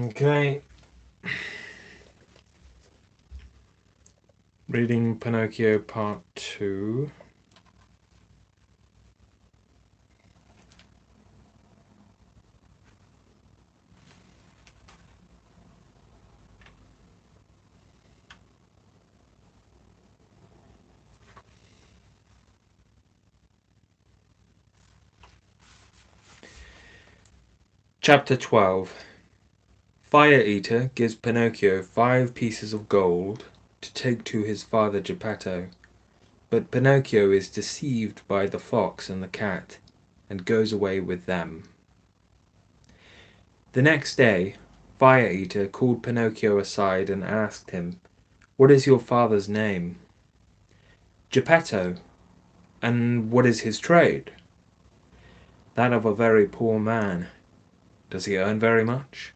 Okay. Reading Pinocchio Part 2. Chapter 12. Fire Eater gives Pinocchio 5 pieces of gold to take to his father Geppetto, but Pinocchio is deceived by the fox and the cat and goes away with them. The next day, Fire Eater called Pinocchio aside and asked him, "What is your father's name?" "Geppetto." "And what is his trade?" "That of a very poor man." "Does he earn very much?"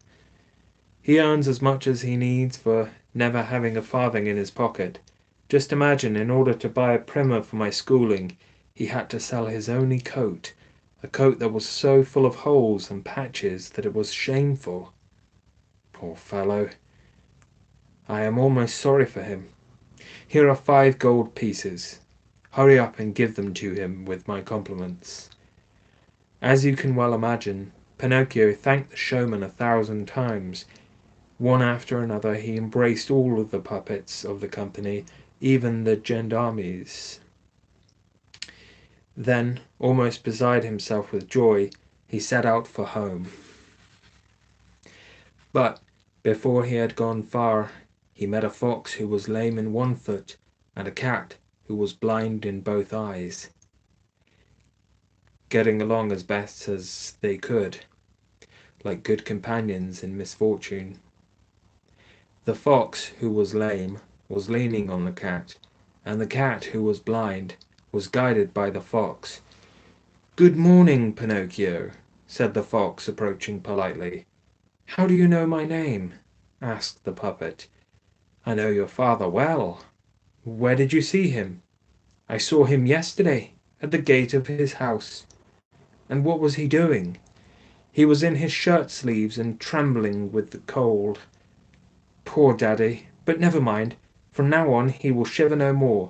"He earns as much as he needs for never having a farthing in his pocket. Just imagine, in order to buy a primer for my schooling, he had to sell his only coat, a coat that was so full of holes and patches that it was shameful. Poor fellow! I am almost sorry for him. Here are 5 gold pieces. Hurry up and give them to him with my compliments." As you can well imagine, Pinocchio thanked the showman 1,000 times. One after another he embraced all of the puppets of the company, even the gendarmes. Then, almost beside himself with joy, he set out for home. But before he had gone far, he met a fox who was lame in one foot and a cat who was blind in both eyes, getting along as best as they could, like good companions in misfortune. The fox, who was lame, was leaning on the cat, and the cat, who was blind, was guided by the fox. "Good morning, Pinocchio," said the fox, approaching politely. "How do you know my name?" asked the puppet. "I know your father well." "Where did you see him?" "I saw him yesterday at the gate of his house." "And what was he doing?" "He was in his shirt sleeves and trembling with the cold." "Poor daddy! But never mind. From now on he will shiver no more."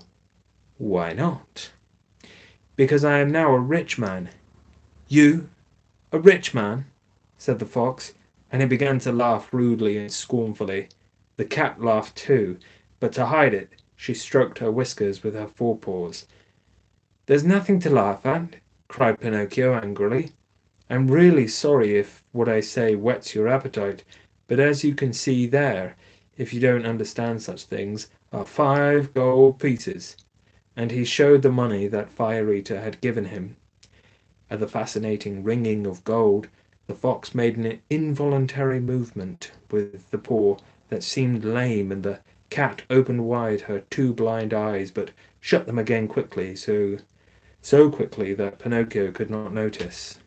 "Why not?" "Because I am now a rich man." "You, a rich man?" said the fox, and he began to laugh rudely and scornfully. The cat laughed too, but to hide it she stroked her whiskers with her forepaws. "There's nothing to laugh at," cried Pinocchio angrily. "I'm really sorry if what I say whets your appetite, but as you can see there, if you don't understand such things, are 5 gold pieces." And he showed the money that Fire Eater had given him. At the fascinating ringing of gold, the fox made an involuntary movement with the paw that seemed lame, and the cat opened wide her 2 blind eyes, but shut them again quickly, so quickly that Pinocchio could not notice.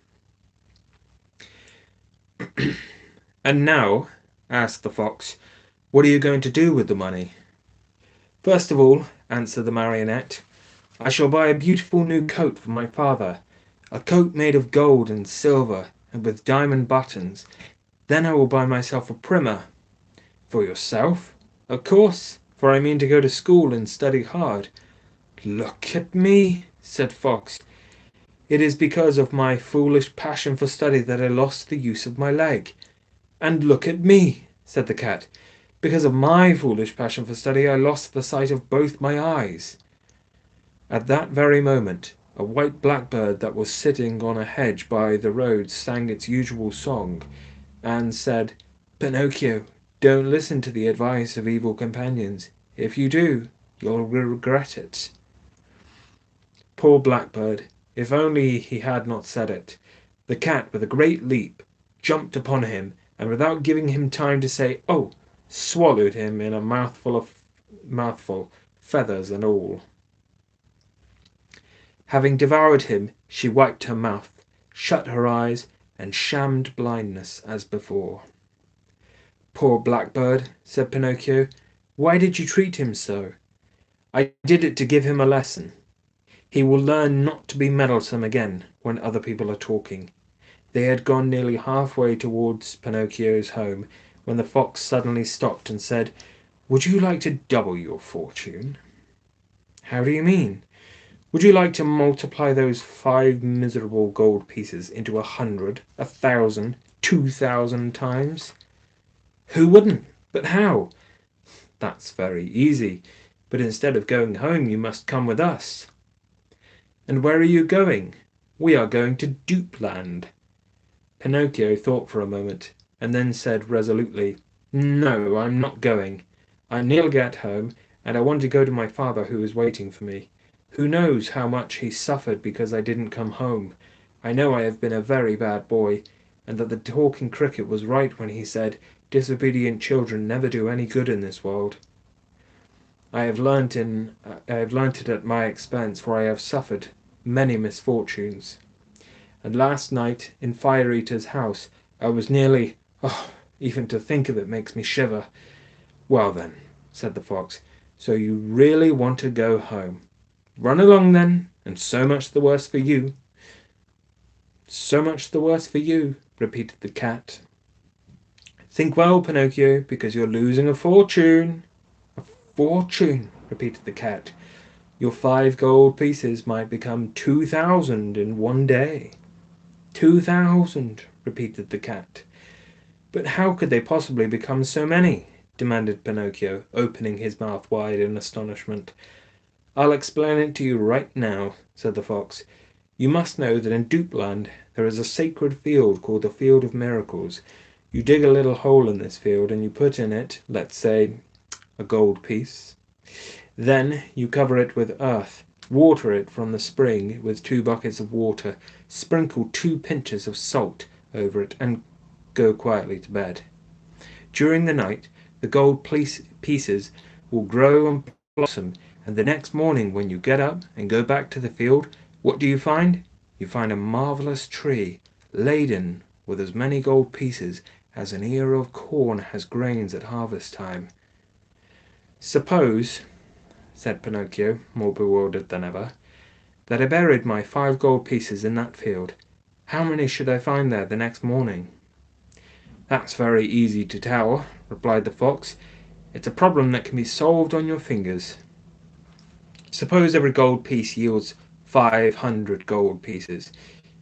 "And now," asked the fox, "what are you going to do with the money?" "First of all," answered the marionette, "I shall buy a beautiful new coat for my father, a coat made of gold and silver and with diamond buttons. Then I will buy myself a primer." "For yourself?" "Of course, for I mean to go to school and study hard." "Look at me," said Fox. "It is because of my foolish passion for study that I lost the use of my leg." "And look at me," said the cat. "Because of my foolish passion for study I lost the sight of both my eyes." At that very moment a white blackbird that was sitting on a hedge by the road sang its usual song, and said, "Pinocchio, don't listen to the advice of evil companions. If you do, you'll regret it." Poor blackbird! If only he had not said it! The cat, with a great leap, jumped upon him, and without giving him time to say "Oh!" swallowed him in a mouthful, feathers and all. Having devoured him, she wiped her mouth, shut her eyes, and shammed blindness as before. "Poor blackbird," said Pinocchio. "Why did you treat him so?" "I did it to give him a lesson. He will learn not to be meddlesome again when other people are talking. They had gone nearly halfway towards Pinocchio's home when the fox suddenly stopped and said, "Would you like to double your fortune?" "How do you mean?" "Would you like to multiply those 5 miserable gold pieces into 100, 1,000, 2,000 times?" "Who wouldn't? But how?" "That's very easy. But instead of going home, you must come with us." "And where are you going?" "We are going to Dupeland." Pinocchio thought for a moment, and then said resolutely, "No, I'm not going. I'm nearly at home, and I want to go to my father who is waiting for me. Who knows how much he suffered because I didn't come home? I know I have been a very bad boy, and that the Talking Cricket was right when he said, 'Disobedient children never do any good in this world.' I have learnt it at my expense, for I have suffered many misfortunes. And last night in Fire Eater's house I was nearly... Oh, even to think of it makes me shiver." "Well then," said the fox, "so you really want to go home. Run along then, and so much the worse for you." "So much the worse for you," repeated the cat. "Think well, Pinocchio, because you're losing a fortune." "A fortune," repeated the cat. "Your 5 gold pieces might become 2,000 in one day." "2,000," repeated the cat. "But how could they possibly become so many?" demanded Pinocchio, opening his mouth wide in astonishment. "I'll explain it to you right now," said the fox. "You must know that in Dupeland there is a sacred field called the Field of Miracles. You dig a little hole in this field and you put in it, let's say, a gold piece. Then you cover it with earth, water it from the spring with 2 buckets of water, sprinkle 2 pinches of salt over it, and go quietly to bed. During the night the gold pieces will grow and blossom, and the next morning when you get up and go back to the field, what do you find? You find a marvelous tree, laden with as many gold pieces as an ear of corn has grains at harvest time." "Suppose," said Pinocchio, more bewildered than ever, "that I buried my 5 gold pieces in that field. How many should I find there the next morning?" "That's very easy to tell," replied the fox. "It's a problem that can be solved on your fingers. Suppose every gold piece yields 500 gold pieces.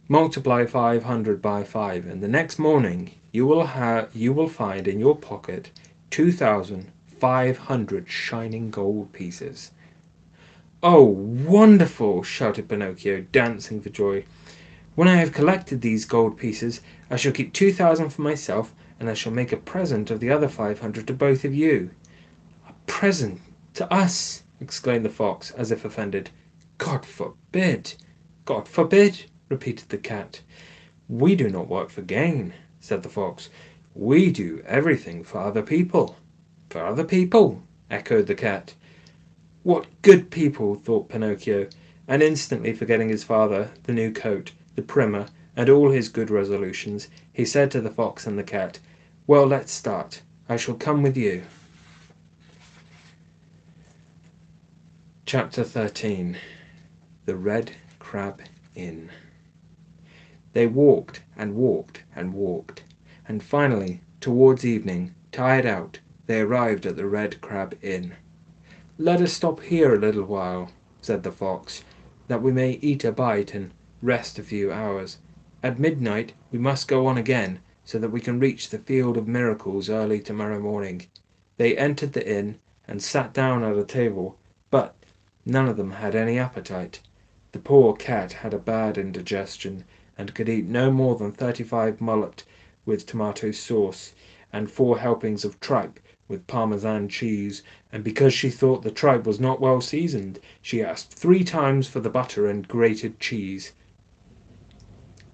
Multiply 500 by 5, and the next morning you will find in your pocket 2,500 shining gold pieces." "Oh, wonderful!" shouted Pinocchio, dancing for joy. "When I have collected these gold pieces I shall keep 2,000 for myself, and I shall make a present of the other 500 to both of you." "A present to us!" exclaimed the fox, as if offended. "God forbid!" "God forbid!" repeated the cat. "We do not work for gain," said the fox. "We do everything for other people." "For other people!" echoed the cat. "What good people!" thought Pinocchio, and instantly forgetting his father, the new coat, the primer, and all his good resolutions, he said to the fox and the cat, "Well, let's start. I shall come with you." Chapter 13. The Red Crab Inn. They walked and walked and walked, and finally, towards evening, tired out, they arrived at the Red Crab Inn. "Let us stop here a little while," said the fox, "that we may eat a bite and rest a few hours. At midnight we must go on again, so that we can reach the Field of Miracles early tomorrow morning." They entered the inn and sat down at a table, but none of them had any appetite. The poor cat had a bad indigestion, and could eat no more than 35 mullet with tomato sauce, and 4 helpings of tripe with Parmesan cheese, and because she thought the tripe was not well seasoned, she asked 3 times for the butter and grated cheese.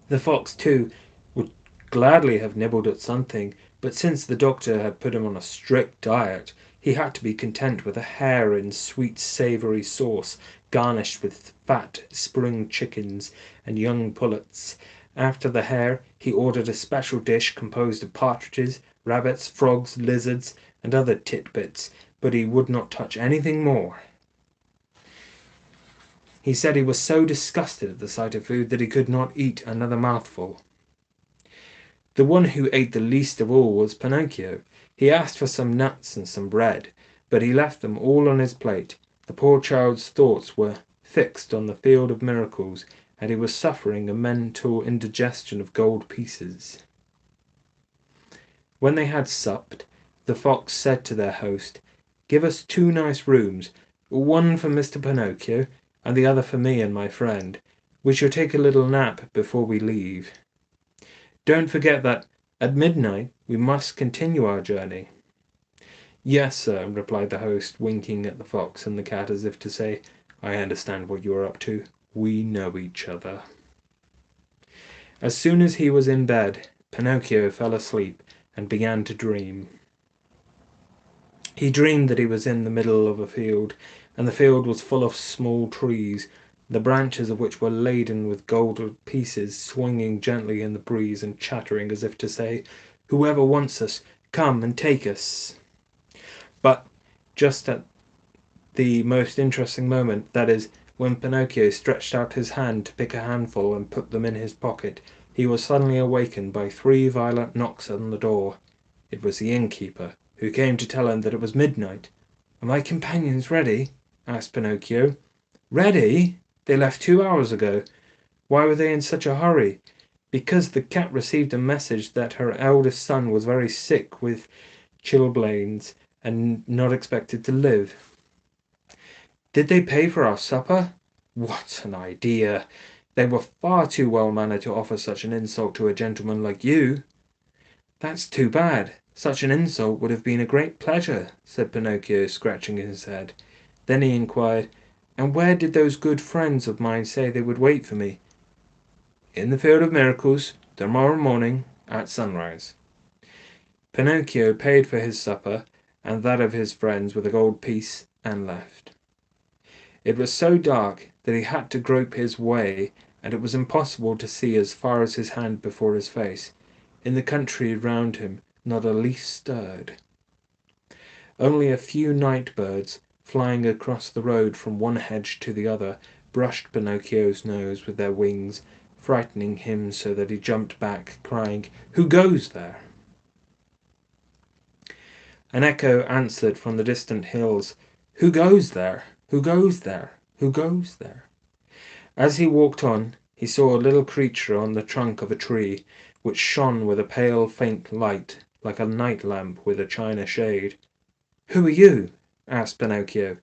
The fox, too, would gladly have nibbled at something, but since the doctor had put him on a strict diet, he had to be content with a hare in sweet savoury sauce, garnished with fat spring chickens and young pullets. After the hare, he ordered a special dish composed of partridges, rabbits, frogs, lizards, and other titbits, but he would not touch anything more. He said he was so disgusted at the sight of food that he could not eat another mouthful. The one who ate the least of all was Pinocchio. He asked for some nuts and some bread, but he left them all on his plate. The poor child's thoughts were fixed on the field of miracles, and he was suffering a mental indigestion of gold pieces. When they had supped, the fox said to their host, "Give us 2 nice rooms, one for Mr. Pinocchio, and the other for me and my friend. We shall take a little nap before we leave. Don't forget that at midnight we must continue our journey." "Yes, sir," replied the host, winking at the fox and the cat as if to say, "I understand what you are up to. We know each other." As soon as he was in bed, Pinocchio fell asleep and began to dream. He dreamed that he was in the middle of a field, and the field was full of small trees, the branches of which were laden with gold pieces, swinging gently in the breeze and chattering as if to say, "Whoever wants us, come and take us." But just at the most interesting moment, that is, when Pinocchio stretched out his hand to pick a handful and put them in his pocket, he was suddenly awakened by 3 violent knocks on the door. It was the innkeeper, who came to tell him that it was midnight. "Are my companions ready?" asked Pinocchio. "Ready? They left 2 hours ago. Why were they in such a hurry?" "Because the cat received a message that her eldest son was very sick with chilblains and not expected to live." "Did they pay for our supper?" "What an idea! They were far too well mannered to offer such an insult to a gentleman like you." "That's too bad. Such an insult would have been a great pleasure," said Pinocchio, scratching his head. Then he inquired, "And where did those good friends of mine say they would wait for me?" "In the Field of Miracles, tomorrow morning at sunrise." Pinocchio paid for his supper and that of his friends with a gold piece and left. It was so dark that he had to grope his way, and it was impossible to see as far as his hand before his face. In the country round him not a leaf stirred. Only a few night birds, flying across the road from one hedge to the other, brushed Pinocchio's nose with their wings, frightening him so that he jumped back, crying, "Who goes there?" An echo answered from the distant hills, "Who goes there? Who goes there? Who goes there?" As he walked on, he saw a little creature on the trunk of a tree, which shone with a pale faint light, like a night lamp with a china shade. "Who are you?" asked Pinocchio.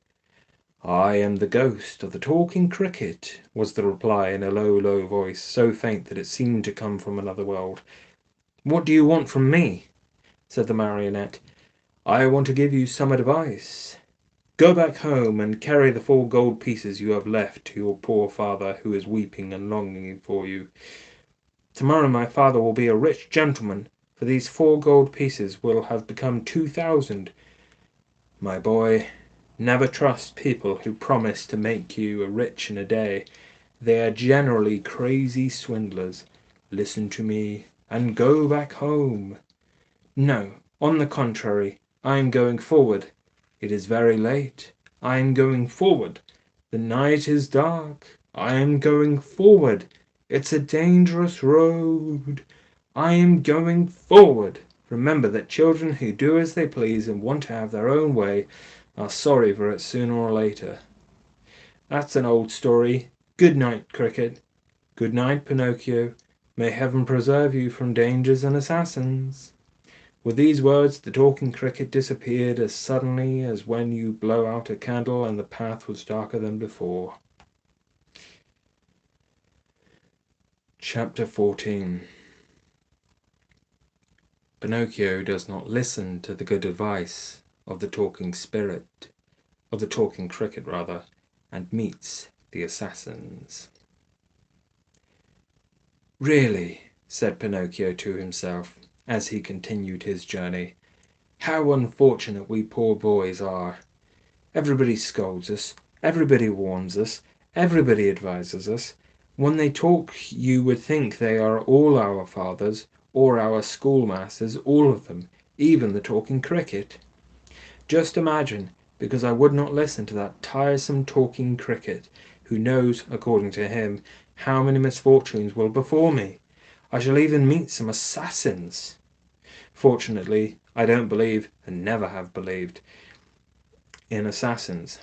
"I am the ghost of the talking cricket," was the reply in a low voice, so faint that it seemed to come from another world. "What do you want from me?" said the marionette. "I want to give you some advice. Go back home and carry the 4 gold pieces you have left to your poor father, who is weeping and longing for you. Tomorrow my father will be a rich gentleman, for these 4 gold pieces will have become 2,000. My boy, never trust people who promise to make you rich in a day. They are generally crazy swindlers. Listen to me and go back home." "No, on the contrary, I am going forward." "It is very late." "I am going forward." "The night is dark." "I am going forward." "It's a dangerous road." "I am going forward." Remember that children who do as they please and want to have their own way are sorry for it sooner or later. That's an old story. Good night, Cricket. Good night, Pinocchio. May heaven preserve you from dangers and assassins. With these words the talking cricket disappeared as suddenly as when you blow out a candle and the path was darker than before. Chapter 14. Pinocchio does not listen to the good advice of the talking cricket rather, and meets the assassins. "Really," said Pinocchio to himself, as he continued his journey, "how unfortunate we poor boys are! Everybody scolds us, everybody warns us, everybody advises us. When they talk you would think they are all our fathers, or our schoolmasters, all of them, even the talking cricket. Just imagine, because I would not listen to that tiresome talking cricket, who knows, according to him, how many misfortunes will befall me. I shall even meet some assassins. Fortunately, I don't believe, and never have believed, in assassins.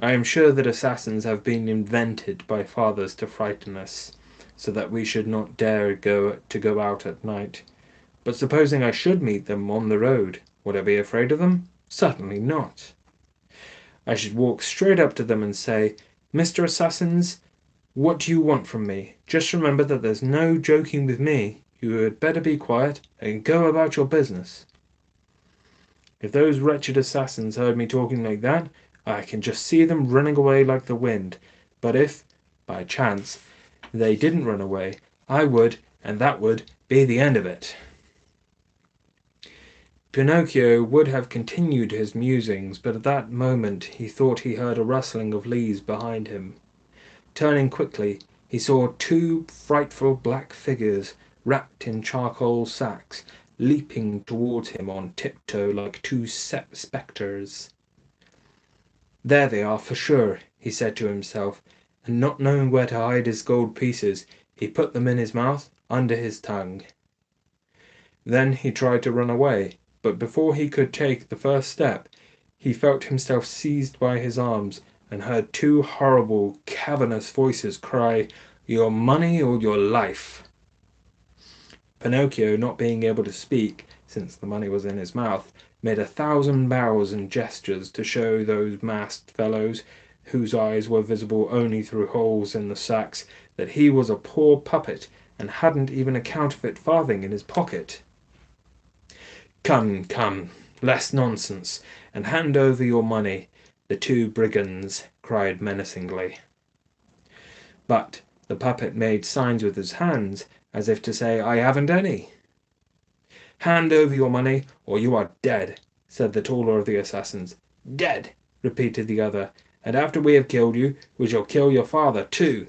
I am sure that assassins have been invented by fathers to frighten us, so that we should not dare go out at night. But supposing I should meet them on the road, would I be afraid of them? Certainly not. I should walk straight up to them and say, "Mr. Assassins, what do you want from me? Just remember that there's no joking with me. You had better be quiet and go about your business." If those wretched assassins heard me talking like that, I can just see them running away like the wind. But if, by chance, they didn't run away, I would, and that would be the end of it. Pinocchio would have continued his musings, but at that moment he thought he heard a rustling of leaves behind him. Turning quickly, he saw two frightful black figures, wrapped in charcoal sacks, leaping towards him on tiptoe like two spectres. "There they are, for sure," he said to himself, and not knowing where to hide his gold pieces, he put them in his mouth, under his tongue. Then he tried to run away, but before he could take the first step, he felt himself seized by his arms, and heard two horrible, cavernous voices cry, "Your money or your life!" Pinocchio, not being able to speak, since the money was in his mouth, made 1,000 bows and gestures to show those masked fellows, whose eyes were visible only through holes in the sacks, that he was a poor puppet, and hadn't even a counterfeit farthing in his pocket. "Come, come, less nonsense, and hand over your money," the two brigands cried menacingly. But the puppet made signs with his hands, as if to say, "I haven't any." "Hand over your money, or you are dead," said the taller of the assassins. "Dead," repeated the other, "and after we have killed you, we shall kill your father too."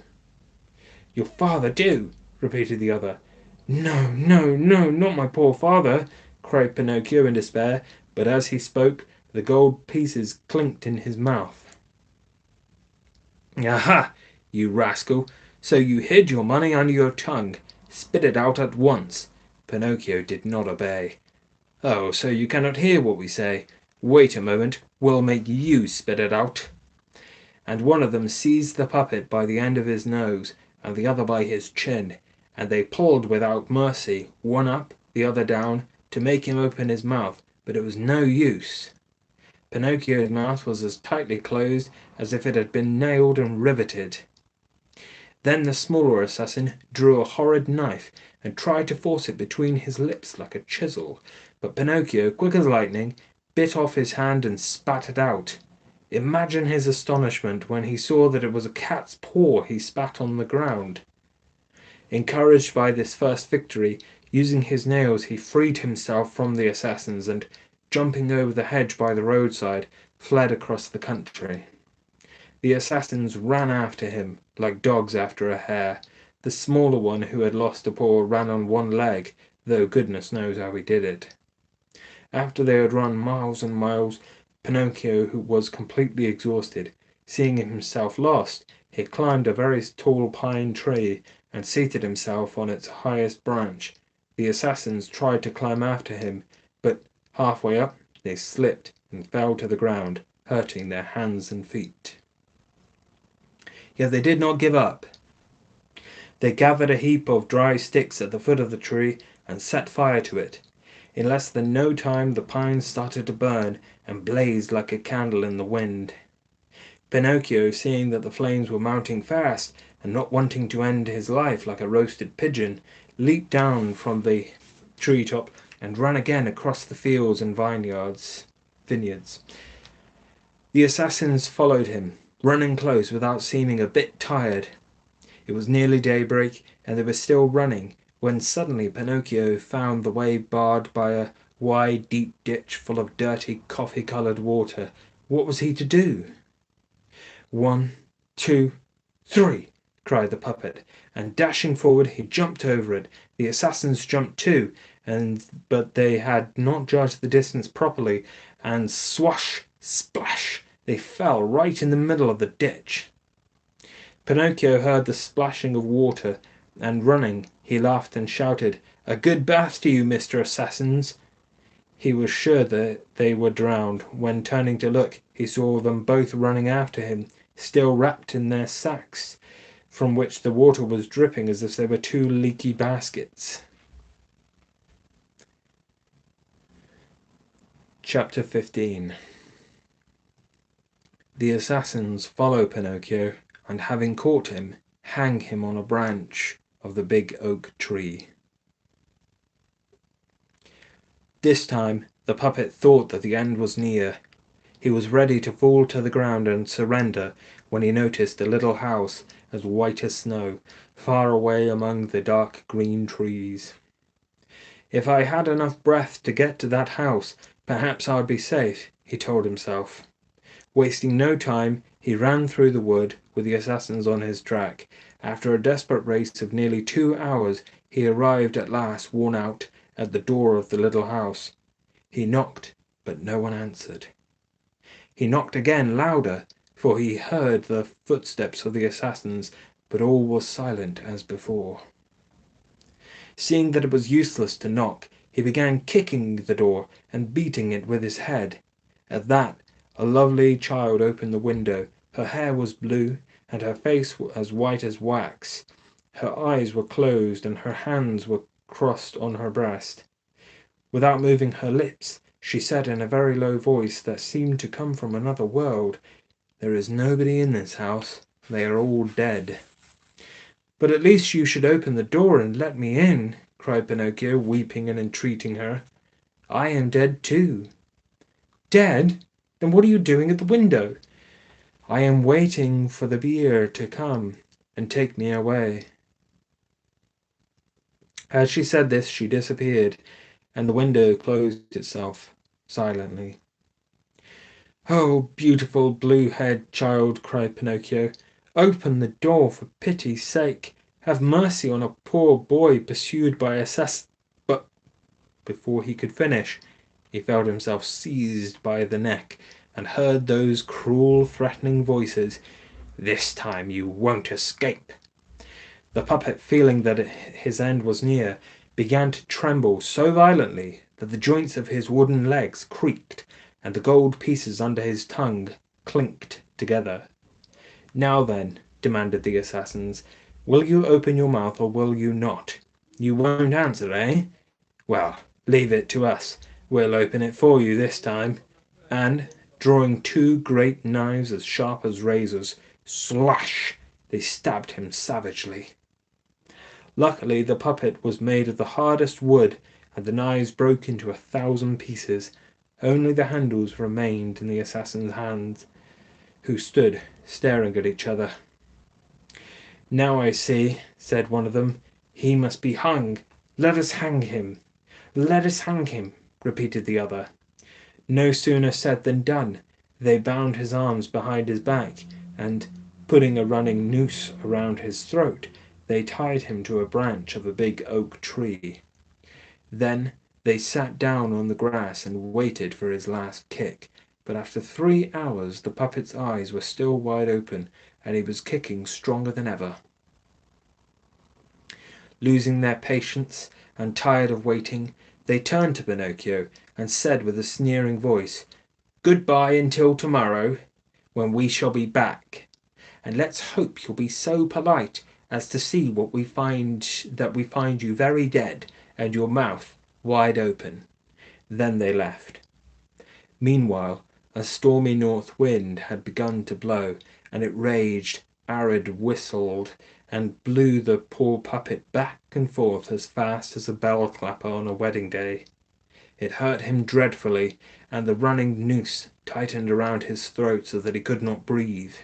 "Your father too?" repeated the other. "No, no, no, not my poor father!" cried Pinocchio in despair, but as he spoke, the gold pieces clinked in his mouth. "Aha, you rascal! So you hid your money under your tongue. Spit it out at once." Pinocchio did not obey. "Oh, so you cannot hear what we say? Wait a moment, we'll make you spit it out." And one of them seized the puppet by the end of his nose, and the other by his chin, and they pulled without mercy, one up, the other down, to make him open his mouth, but it was no use. Pinocchio's mouth was as tightly closed as if it had been nailed and riveted. Then the smaller assassin drew a horrid knife and tried to force it between his lips like a chisel, but Pinocchio, quick as lightning, bit off his hand and spat it out. Imagine his astonishment when he saw that it was a cat's paw he spat on the ground. Encouraged by this first victory, using his nails he freed himself from the assassins and, jumping over the hedge by the roadside, fled across the country. The assassins ran after him, like dogs after a hare. The smaller one, who had lost a paw, ran on one leg, though goodness knows how he did it. After they had run miles and miles, Pinocchio, who was completely exhausted, seeing himself lost, he climbed a very tall pine tree and seated himself on its highest branch. The assassins tried to climb after him, but halfway up they slipped and fell to the ground, hurting their hands and feet. Yet they did not give up. They gathered a heap of dry sticks at the foot of the tree and set fire to it. In less than no time the pine started to burn and blazed like a candle in the wind. Pinocchio, seeing that the flames were mounting fast, and not wanting to end his life like a roasted pigeon, leaped down from the tree top and ran again across the fields and vineyards. The assassins followed him, running close without seeming a bit tired. It was nearly daybreak, and they were still running, when suddenly Pinocchio found the way barred by a wide, deep ditch full of dirty, coffee-coloured water. What was he to do? "1, 2, 3!" cried the puppet, and dashing forward he jumped over it. The assassins jumped too, but they had not judged the distance properly, and swash, splash, they fell right in the middle of the ditch. Pinocchio heard the splashing of water, and running He laughed and shouted, "A good bath to you, Mr. Assassins!" He was sure that they were drowned, when turning to look, he saw them both running after him, still wrapped in their sacks, from which the water was dripping as if they were two leaky baskets. Chapter 15. The assassins follow Pinocchio, and having caught him, hang him on a branch of the big oak tree. This time the puppet thought that the end was near. He was ready to fall to the ground and surrender when he noticed a little house as white as snow, far away among the dark green trees. "If I had enough breath to get to that house, perhaps I'd be safe," he told himself. Wasting no time, he ran through the wood with the assassins on his track. After a desperate race of nearly 2 hours, he arrived at last, worn out, at the door of the little house. He knocked, but no one answered. He knocked again, louder, for he heard the footsteps of the assassins, but all was silent as before. Seeing that it was useless to knock, he began kicking the door and beating it with his head. At that, a lovely child opened the window. Her hair was blue, and her face as white as wax. Her eyes were closed, and her hands were crossed on her breast. Without moving her lips, she said in a very low voice that seemed to come from another world, "There is nobody in this house. They are all dead." "But at least you should open the door and let me in," cried Pinocchio, weeping and entreating her. "I am dead too." "Dead? Then what are you doing at the window?" "I am waiting for the bier to come and take me away." As she said this, she disappeared, and the window closed itself silently. "Oh, beautiful blue-haired child," cried Pinocchio, "open the door for pity's sake. Have mercy on a poor boy pursued by assassins." But before he could finish, he felt himself seized by the neck and heard those cruel, threatening voices, "This time you won't escape." The puppet, feeling that his end was near, began to tremble so violently that the joints of his wooden legs creaked and the gold pieces under his tongue clinked together. "Now then," demanded the assassins, "will you open your mouth or will you not? You won't answer, eh? Well, leave it to us. We'll open it for you this time." And, drawing two great knives as sharp as razors, slash! They stabbed him savagely. Luckily the puppet was made of the hardest wood, and the knives broke into 1,000 pieces. Only the handles remained in the assassins' hands, who stood staring at each other. "Now I see," said one of them. "He must be hung. Let us hang him." "Let us hang him," repeated the other. No sooner said than done. They bound his arms behind his back, and, putting a running noose around his throat, they tied him to a branch of a big oak tree. Then they sat down on the grass and waited for his last kick. But after 3 hours the puppet's eyes were still wide open, and he was kicking stronger than ever. Losing their patience and tired of waiting, they turned to Pinocchio and said with a sneering voice, "Goodbye until tomorrow, when we shall be back. And let's hope you'll be so polite as to see that we find you very dead and your mouth wide open." Then they left. Meanwhile, a stormy north wind had begun to blow, and it raged, arid, whistled, and blew the poor puppet back and forth as fast as a bell clapper on a wedding day. It hurt him dreadfully, and the running noose tightened around his throat so that he could not breathe.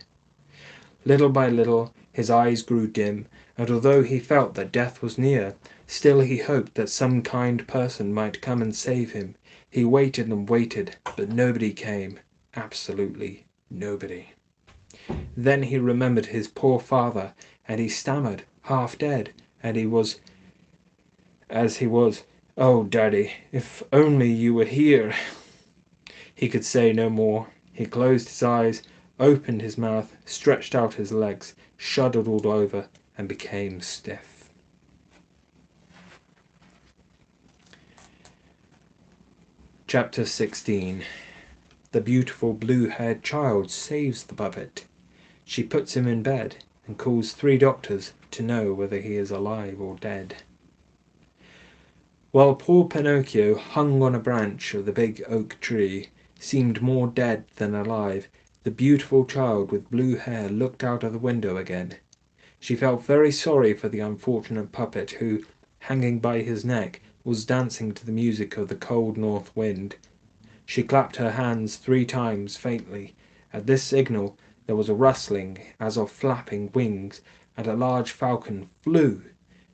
Little by little his eyes grew dim, and although he felt that death was near, still he hoped that some kind person might come and save him. He waited and waited, but nobody came, absolutely nobody. Then he remembered his poor father, and he stammered, half dead, and he was, "Oh, Daddy, if only you were here!" He could say no more. He closed his eyes, opened his mouth, stretched out his legs, shuddered all over, and became stiff. Chapter 16. The beautiful blue-haired child saves the puppet. She puts him in bed and calls 3 doctors to know whether he is alive or dead. While poor Pinocchio hung on a branch of the big oak tree, seemed more dead than alive, the beautiful child with blue hair looked out of the window again. She felt very sorry for the unfortunate puppet who, hanging by his neck, was dancing to the music of the cold north wind. She clapped her hands 3 times faintly. At this signal there was a rustling as of flapping wings, and a large falcon flew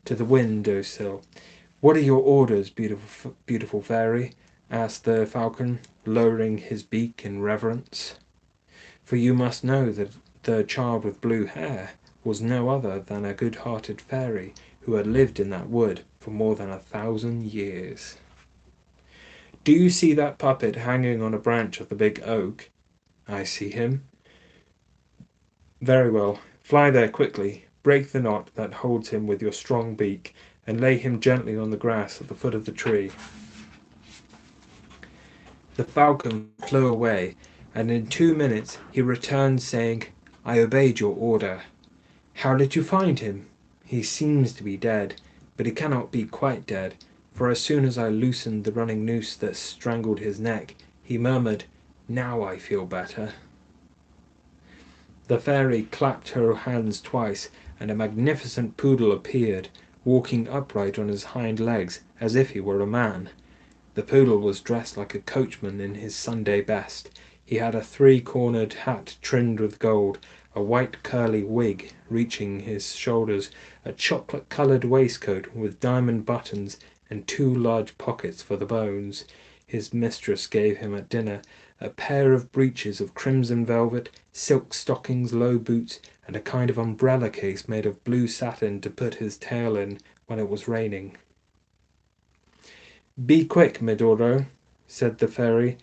to the window sill. "What are your orders, beautiful fairy?" asked the falcon, lowering his beak in reverence. For you must know that the child with blue hair was no other than a good-hearted fairy who had lived in that wood for more than 1,000 years. "Do you see that puppet hanging on a branch of the big oak?" "I see him." "Very well. Fly there quickly. Break the knot that holds him with your strong beak, and lay him gently on the grass at the foot of the tree." The falcon flew away, and in 2 minutes he returned saying, "I obeyed your order." "How did you find him?" "He seems to be dead, but he cannot be quite dead, for as soon as I loosened the running noose that strangled his neck, he murmured, 'Now I feel better.'" The fairy clapped her hands twice, and a magnificent poodle appeared, walking upright on his hind legs as if he were a man. The poodle was dressed like a coachman in his Sunday best. He had a 3-cornered hat trimmed with gold, a white curly wig reaching his shoulders, a chocolate-coloured waistcoat with diamond buttons, and 2 large pockets for the bones. His mistress gave him at dinner a pair of breeches of crimson velvet, silk stockings, low boots, and a kind of umbrella case made of blue satin to put his tail in when it was raining. "Be quick, Medoro," said the fairy.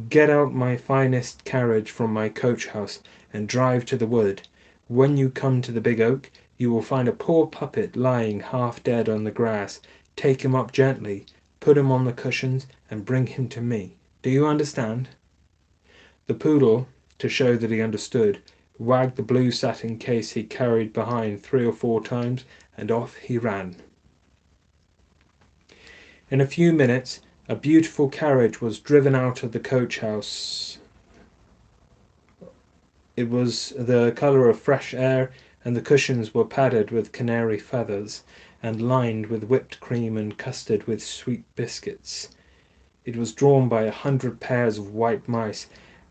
"Get out my finest carriage from my coach-house and drive to the wood. When you come to the big oak, you will find a poor puppet lying half dead on the grass. Take him up gently, put him on the cushions, and bring him to me. Do you understand?" The poodle, to show that he understood, wagged the blue satin case he carried behind 3 or 4 times, and off he ran. In a few minutes a beautiful carriage was driven out of the coach-house. It was the colour of fresh air, and the cushions were padded with canary feathers, and lined with whipped cream and custard with sweet biscuits. It was drawn by 100 pairs of white mice,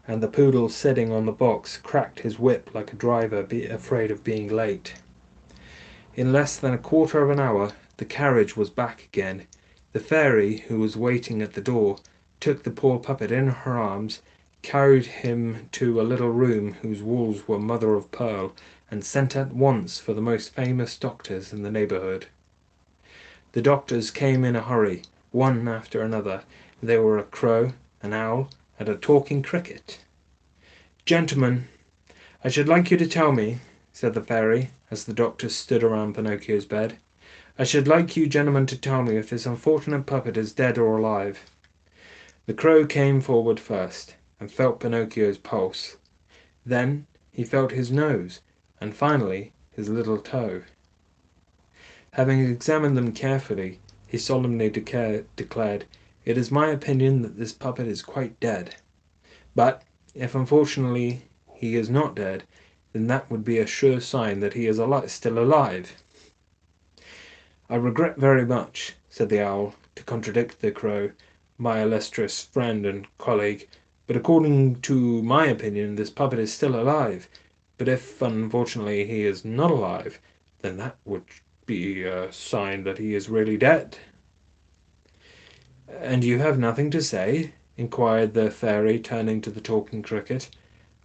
and the poodle sitting on the box cracked his whip like a driver afraid of being late. In less than a quarter of an hour the carriage was back again. The fairy, who was waiting at the door, took the poor puppet in her arms, carried him to a little room whose walls were mother of pearl, and sent at once for the most famous doctors in the neighbourhood. The doctors came in a hurry, one after another. They were a crow, an owl, and a talking cricket. "Gentlemen, I should like you to tell me," said the fairy, as the doctors stood around Pinocchio's bed, "I should like you gentlemen to tell me if this unfortunate puppet is dead or alive." The crow came forward first, and felt Pinocchio's pulse. Then he felt his nose, and finally his little toe. Having examined them carefully, he solemnly declared, "It is my opinion that this puppet is quite dead. But if unfortunately he is not dead, then that would be a sure sign that he is still alive." "I regret very much," said the owl, "to contradict the crow, my illustrious friend and colleague, but according to my opinion this puppet is still alive. But if unfortunately he is not alive, then that would be a sign that he is really dead." "And you have nothing to say?" inquired the fairy, turning to the talking cricket.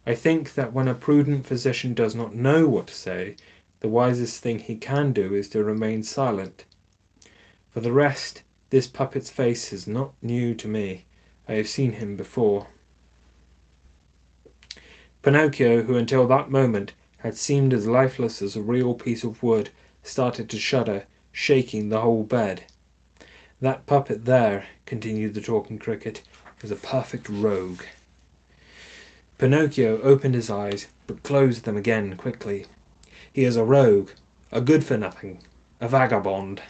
"I think that when a prudent physician does not know what to say, the wisest thing he can do is to remain silent. For the rest, this puppet's face is not new to me. I have seen him before." Pinocchio, who until that moment had seemed as lifeless as a real piece of wood, started to shudder, shaking the whole bed. "That puppet there," continued the talking cricket, is a perfect rogue." Pinocchio opened his eyes, but closed them again quickly. "He is a rogue, a good-for-nothing, a vagabond."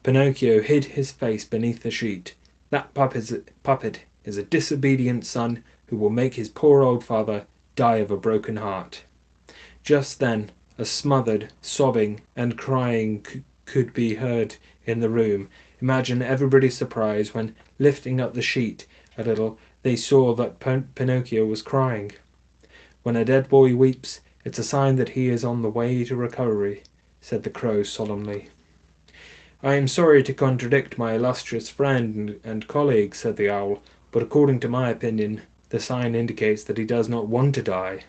Pinocchio hid his face beneath the sheet. "That puppet is a disobedient son who will make his poor old father die of a broken heart." Just then a smothered sobbing and crying could be heard in the room. Imagine everybody's surprise when, lifting up the sheet a little, they saw that Pinocchio was crying. "When a dead boy weeps, it's a sign that he is on the way to recovery," said the Crow solemnly. "I am sorry to contradict my illustrious friend and colleague," said the Owl, "but according to my opinion, the sign indicates that he does not want to die."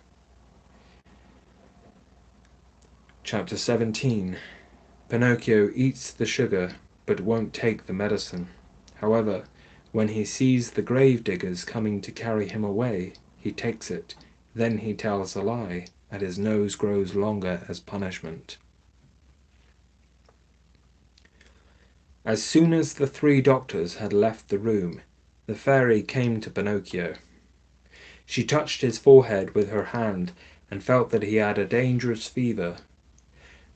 Chapter 17. Pinocchio eats the sugar, but won't take the medicine. However, when he sees the grave diggers coming to carry him away, he takes it. Then he tells a lie, and his nose grows longer as punishment. As soon as the three doctors had left the room, the fairy came to Pinocchio. She touched his forehead with her hand and felt that he had a dangerous fever.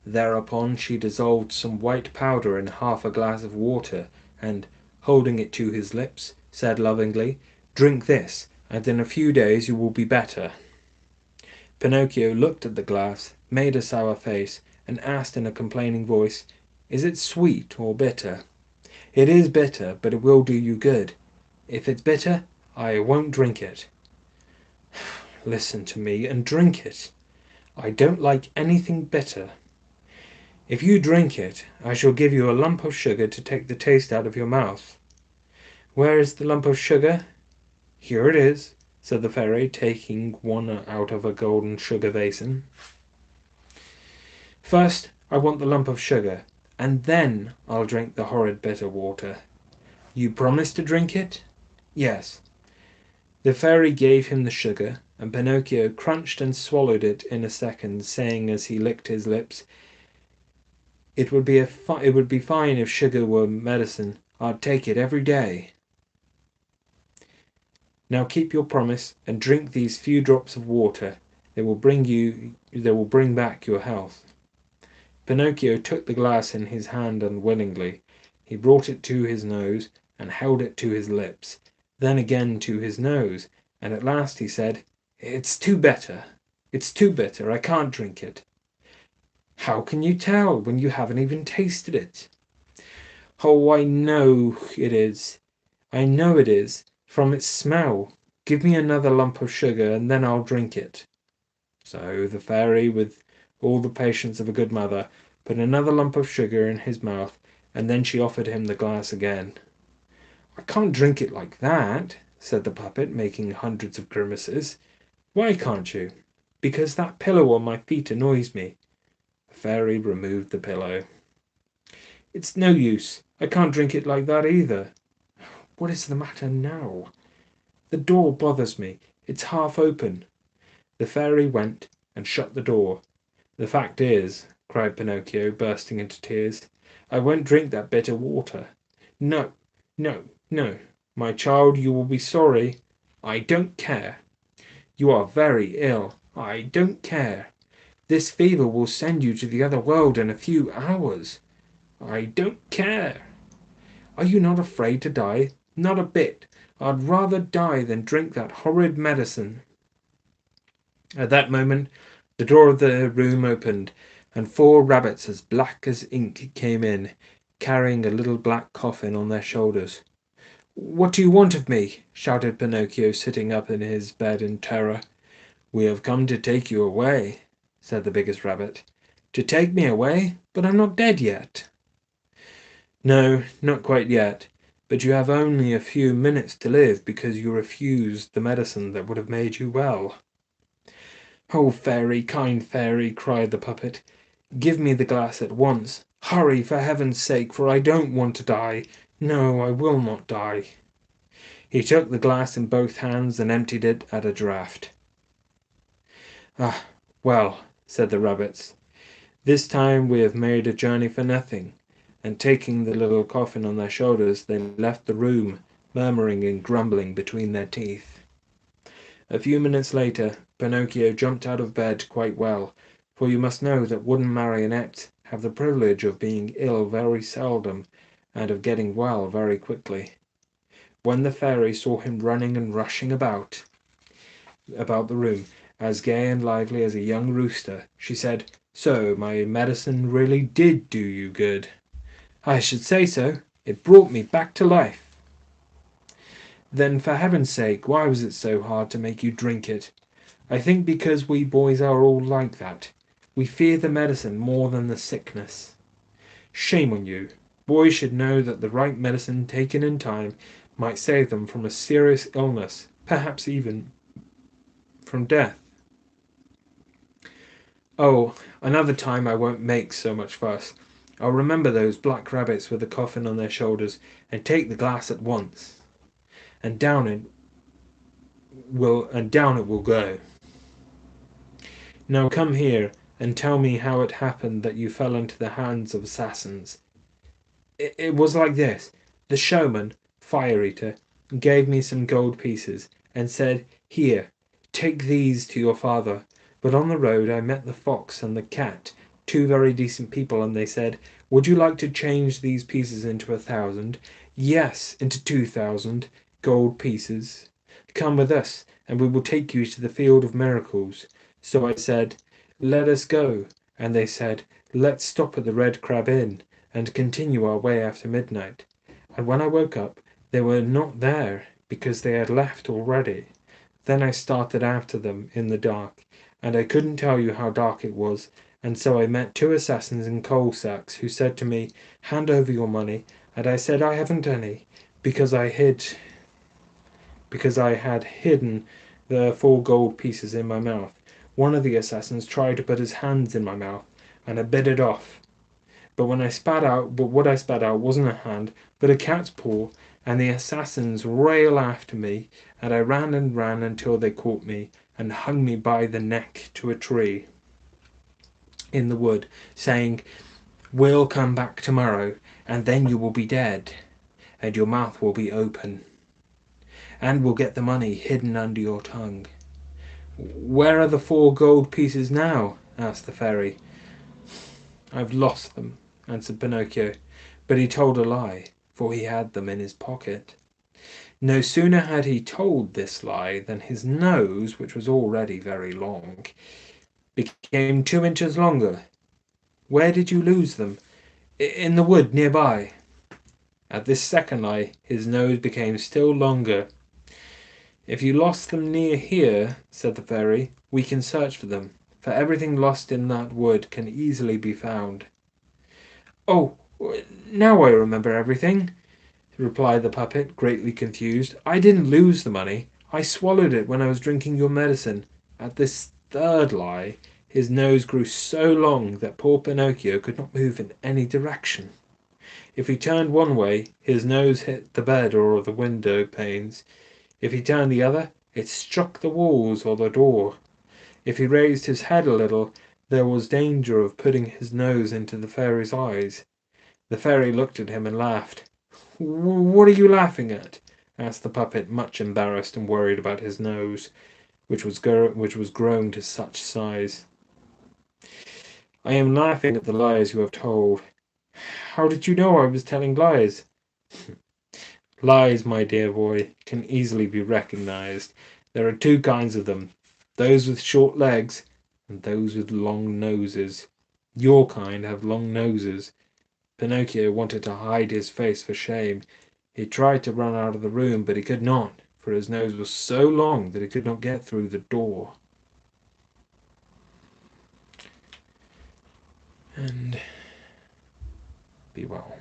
Thereupon she dissolved some white powder in half a glass of water and, holding it to his lips, said lovingly, "Drink this, and in a few days you will be better." Pinocchio looked at the glass, made a sour face, and asked in a complaining voice, "Is it sweet or bitter?" "It is bitter, but it will do you good." "If it's bitter, I won't drink it." "Listen to me and drink it." "I don't like anything bitter." "If you drink it, I shall give you a lump of sugar to take the taste out of your mouth." "Where is the lump of sugar?" "Here it is," said the fairy, taking one out of a golden sugar basin. "First I want the lump of sugar, and then I'll drink the horrid bitter water. You promise to drink it?" "Yes." The fairy gave him the sugar, and Pinocchio crunched and swallowed it in a second, saying as he licked his lips, it would be fine if sugar were medicine. I'd take it every day." "Now keep your promise and drink these few drops of water. They will bring back your health." Pinocchio took the glass in his hand unwillingly. He brought it to his nose and held it to his lips, then again to his nose, and at last he said, "It's too bitter. It's too bitter. I can't drink it." "How can you tell when you haven't even tasted it?" "Oh, I know it is. I know it is, from its smell. Give me another lump of sugar, and then I'll drink it." So the fairy, with all the patience of a good mother, put another lump of sugar in his mouth, and then she offered him the glass again. "I can't drink it like that," said the puppet, making hundreds of grimaces. "Why can't you?" "Because that pillow on my feet annoys me." The fairy removed the pillow. "It's no use. I can't drink it like that either." "What is the matter now?" "The door bothers me. It's half open." The fairy went and shut the door. "The fact is," cried Pinocchio, bursting into tears, "I won't drink that bitter water." "No, no, no, my child, you will be sorry." "I don't care." "You are very ill." "I don't care." "This fever will send you to the other world in a few hours." "I don't care." "Are you not afraid to die?" "Not a bit. I'd rather die than drink that horrid medicine." At that moment the door of the room opened, and four rabbits as black as ink came in, carrying a little black coffin on their shoulders. "What do you want of me?" shouted Pinocchio, sitting up in his bed in terror. "We have come to take you away," said the biggest rabbit. "To take me away? But I'm not dead yet." "No, not quite yet. But you have only a few minutes to live because you refused the medicine that would have made you well." "Oh, fairy, kind fairy," cried the puppet, "give me the glass at once. Hurry, for heaven's sake, for I don't want to die. No, I will not die." He took the glass in both hands and emptied it at a draught. "Ah, well," said the rabbits, "this time we have made a journey for nothing." And taking the little coffin on their shoulders, they left the room, murmuring and grumbling between their teeth. A few minutes later, Pinocchio jumped out of bed quite well, for you must know that wooden marionettes have the privilege of being ill very seldom and of getting well very quickly. When the fairy saw him running and rushing about the room, as gay and lively as a young rooster, she said, "So my medicine really did do you good?" "I should say so. It brought me back to life." "Then for heaven's sake, why was it so hard to make you drink it?" "I think because we boys are all like that. We fear the medicine more than the sickness." "Shame on you. Boys should know that the right medicine taken in time might save them from a serious illness, perhaps even from death." "Oh, another time I won't make so much fuss. I'll remember those black rabbits with the coffin on their shoulders and take the glass at once, and down it will go. Now come here and tell me how it happened that you fell into the hands of assassins." It was like this. The showman, Fire Eater, gave me some gold pieces and said, 'Here, take these to your father.' But on the road I met the fox and the cat, two very decent people, and they said, 'Would you like to change these pieces into 1,000? Yes, into 2,000 gold pieces. Come with us, and we will take you to the field of miracles.' So I said, 'Let us go.' And they said, 'Let's stop at the Red Crab Inn and continue our way after midnight.' And when I woke up, they were not there, because they had left already. Then I started after them in the dark, and I couldn't tell you how dark it was, and so I met two assassins in coal sacks, who said to me, 'Hand over your money,' and I said I haven't any, because I had hidden the 4 gold pieces in my mouth. One of the assassins tried to put his hands in my mouth, and I bit it off. But what I spat out wasn't a hand, but a cat's paw, and the assassins railed after me, and I ran and ran until they caught me, and hung me by the neck to a tree in the wood, saying, 'We'll come back tomorrow, and then you will be dead, and your mouth will be open, and we'll get the money hidden under your tongue.'" "Where are the 4 gold pieces now?" asked the fairy. "I've lost them," answered Pinocchio, but he told a lie, for he had them in his pocket. No sooner had he told this lie than his nose, which was already very long, became 2 inches longer. "Where did you lose them?" "In the wood near by." At this second lie his nose became still longer. "If you lost them near here," said the fairy, "we can search for them, for everything lost in that wood can easily be found." "Oh, now I remember everything," replied the puppet, greatly confused. "I didn't lose the money. I swallowed it when I was drinking your medicine." At this third lie his nose grew so long that poor Pinocchio could not move in any direction. If he turned one way, his nose hit the bed or the window panes. If he turned the other, it struck the walls or the door. If he raised his head a little, there was danger of putting his nose into the fairy's eyes. The fairy looked at him and laughed. "What are you laughing at?" asked the puppet, much embarrassed and worried about his nose, which was grown to such size. "I am laughing at the lies you have told." "How did you know I was telling lies?" "Lies, my dear boy, can easily be recognized. There are 2 kinds of them, those with short legs and those with long noses. Your kind have long noses." Pinocchio wanted to hide his face for shame. He tried to run out of the room, but he could not, for his nose was so long that he could not get through the door. And be well.